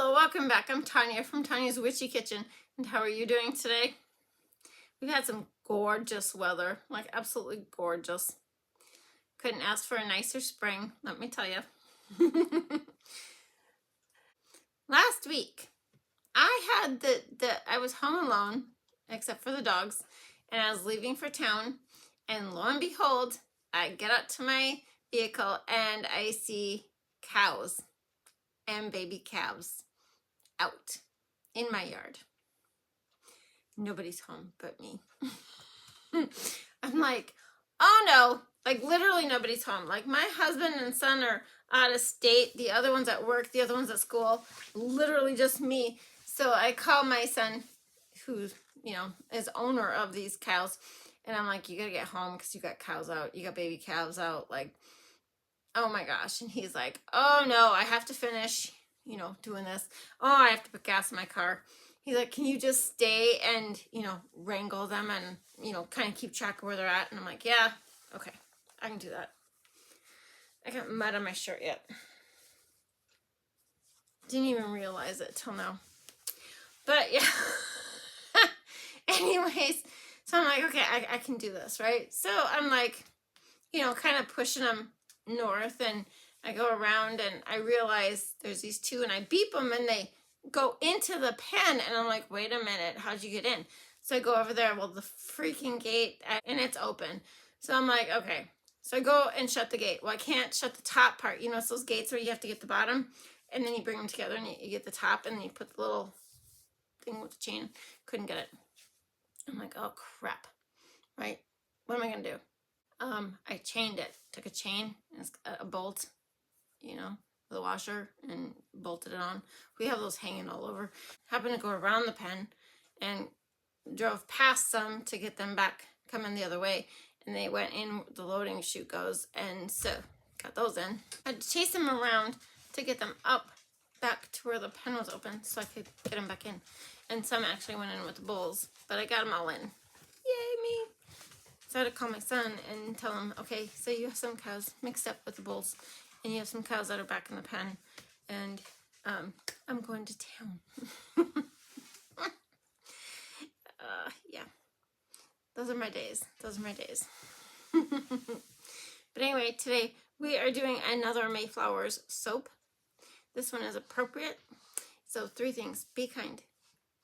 Hello, welcome back. I'm Tonya from Tonya's Witchy Kitchen. And how are you doing today? We've had some gorgeous weather, like absolutely gorgeous. Couldn't ask for a nicer spring, let me tell you. Last week, I had I was home alone, except for the dogs, and I was leaving for town, and lo and behold, I get out to my vehicle and I see cows and baby calves out in my yard. Nobody's home but me. I'm like, oh no, like literally nobody's home. Like my husband and son are out of state, the other one's at work, the other one's at school, literally just me. So I call my son, who's, is owner of these cows, and I'm like, you gotta get home because you got cows out, you got baby calves out, like, oh my gosh. And he's like, oh no, I have to finish, doing this. Oh, I have to put gas in my car. He's like, can you just stay and, wrangle them and, kind of keep track of where they're at? And I'm like, yeah, okay, I can do that. I got mud on my shirt yet. Didn't even realize it till now. But yeah. Anyways, so I'm like, okay, I can do this, right? So I'm like, kind of pushing them north, and I go around and I realize there's these two, and I beep them and they go into the pen, and I'm like, wait a minute, how'd you get in? So I go over there, well, the freaking gate, and it's open. So I'm like, okay. So I go and shut the gate. Well, I can't shut the top part. It's those gates where you have to get the bottom, and then you bring them together, and you get the top, and then you put the little thing with the chain. Couldn't get it. I'm like, oh crap, right? What am I gonna do? I chained it. Took a chain and a bolt, with a washer, and bolted it on. We have those hanging all over. Happened to go around the pen and drove past some to get them back coming the other way, and they went in, the loading chute goes, and so got those in. I had to chase them around to get them up back to where the pen was open so I could get them back in. And some actually went in with the bulls, but I got them all in. Yay me! So I had to call my son and tell him, okay, so you have some cows mixed up with the bulls, and you have some cows that are back in the pen, and I'm going to town. Yeah, those are my days. But anyway, today we are doing another Mayflowers soap. This one is appropriate. So 3 things: be kind,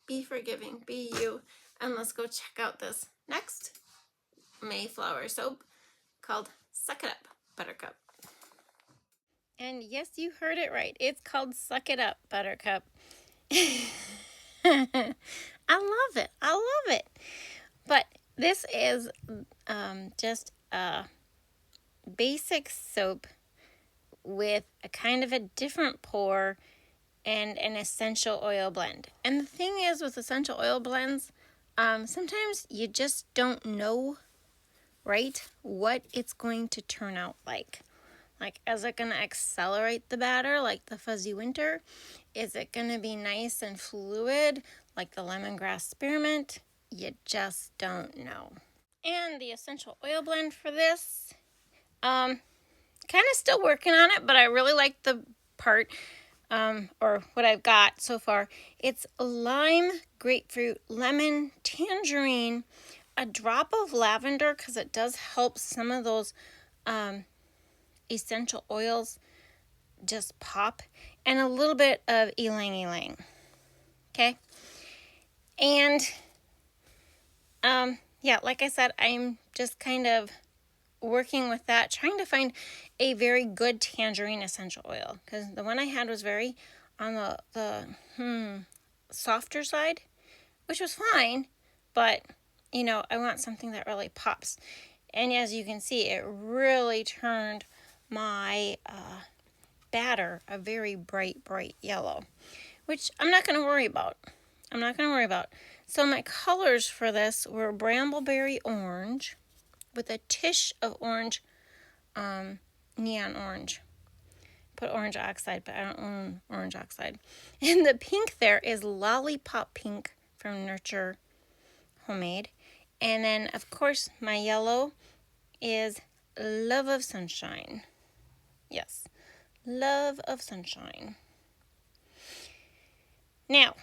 be forgiving, be you, and let's go check out this next Mayflower soap called Suck It Up Buttercup. And yes, you heard it right. It's called Suck It Up Buttercup. I love it. But this is just a basic soap with a kind of a different pour and an essential oil blend. And the thing is with essential oil blends, sometimes you just don't know, right, what it's going to turn out like. Like, is it going to accelerate the batter like the Fuzzy Winter? Is it going to be nice and fluid like the Lemongrass Spearmint? You just don't know. And the essential oil blend for this, kind of still working on it, but I really like the part, or what I've got so far. It's lime, grapefruit, lemon, tangerine, a drop of lavender, because it does help some of those essential oils just pop, and a little bit of ylang ylang. Okay? And yeah, like I said, I'm just kind of working with that, trying to find a very good tangerine essential oil, because the one I had was very on the softer side, which was fine, but I want something that really pops. And as you can see, it really turned my batter a very bright yellow, which I'm not going to worry about. So my colors for this were brambleberry orange with a tish of orange, neon orange. Put orange oxide, but I don't own orange oxide. And the pink there is lollipop pink from Nurture Homemade. And then, of course, my yellow is Love of Sunshine. Yes, Love of Sunshine. Now,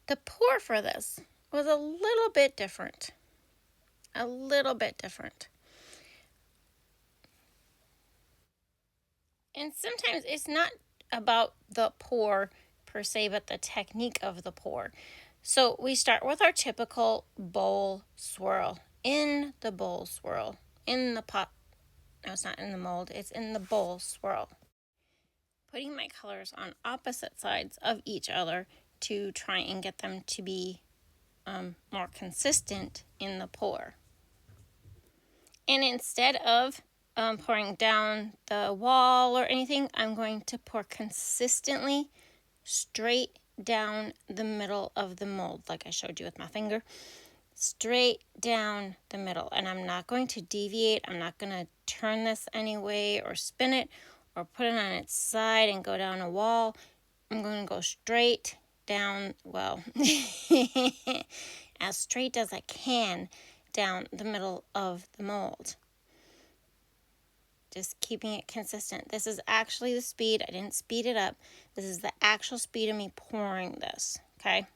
the pour for this was a little bit different. A little bit different. And sometimes it's not about the pour per se, but the technique of the pour. So we start with our typical bowl swirl. In the bowl swirl. In the pot. No, it's not in the mold. It's in the bowl swirl. Putting my colors on opposite sides of each other to try and get them to be more consistent in the pour. And instead of pouring down the wall or anything, I'm going to pour consistently straight down the middle of the mold, like I showed you with my finger. Straight down the middle. And I'm not going to deviate. I'm not going to turn this any way or spin it or put it on its side and go down a wall. I'm going to go straight down, well, as straight as I can down the middle of the mold. Just keeping it consistent. This is actually the speed. I didn't speed it up. This is the actual speed of me pouring this, okay?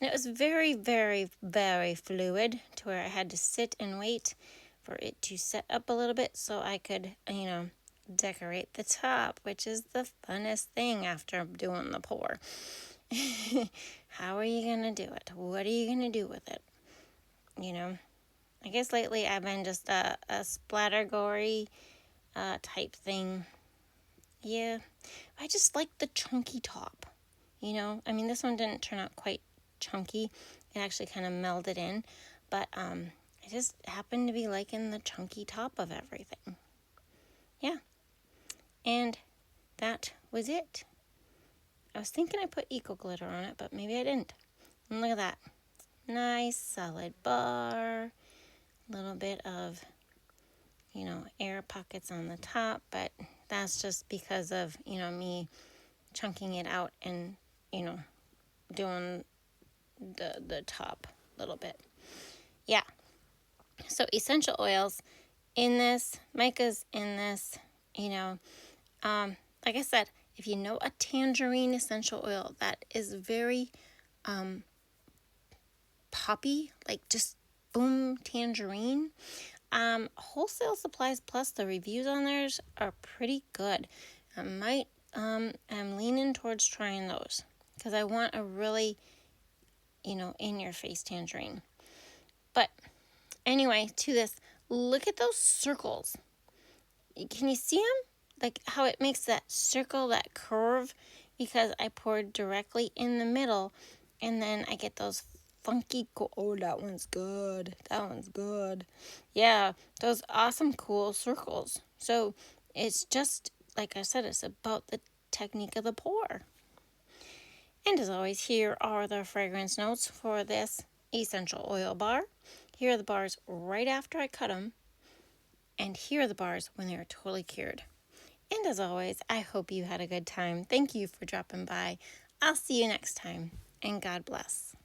And it was very, very, very fluid to where I had to sit and wait for it to set up a little bit so I could, decorate the top, which is the funnest thing after doing the pour. How are you going to do it? What are you going to do with it? I guess lately I've been just a splatter gory type thing. Yeah, I just like the chunky top, this one didn't turn out quite chunky. It actually kind of melded in, but I just happened to be liking the chunky top of everything. Yeah, and that was it. I was thinking I put eco glitter on it, but maybe I didn't. And look at that. Nice solid bar. A little bit of, air pockets on the top, but that's just because of, me chunking it out and, doing the top a little bit. Yeah. So essential oils in this, micas in this, like I said, if you know a tangerine essential oil that is very poppy, like just boom, tangerine, Wholesale Supplies Plus, the reviews on theirs are pretty good. I'm leaning towards trying those because I want a really, in-your-face tangerine. But anyway, to this, look at those circles. Can you see them? Like how it makes that circle, that curve, because I poured directly in the middle, and then I get those funky, oh, that one's good. That one's good. Yeah, those awesome, cool circles. So it's just, like I said, it's about the technique of the pour. And as always, here are the fragrance notes for this essential oil bar. Here are the bars right after I cut them. And here are the bars when they are totally cured. And as always, I hope you had a good time. Thank you for dropping by. I'll see you next time, and God bless.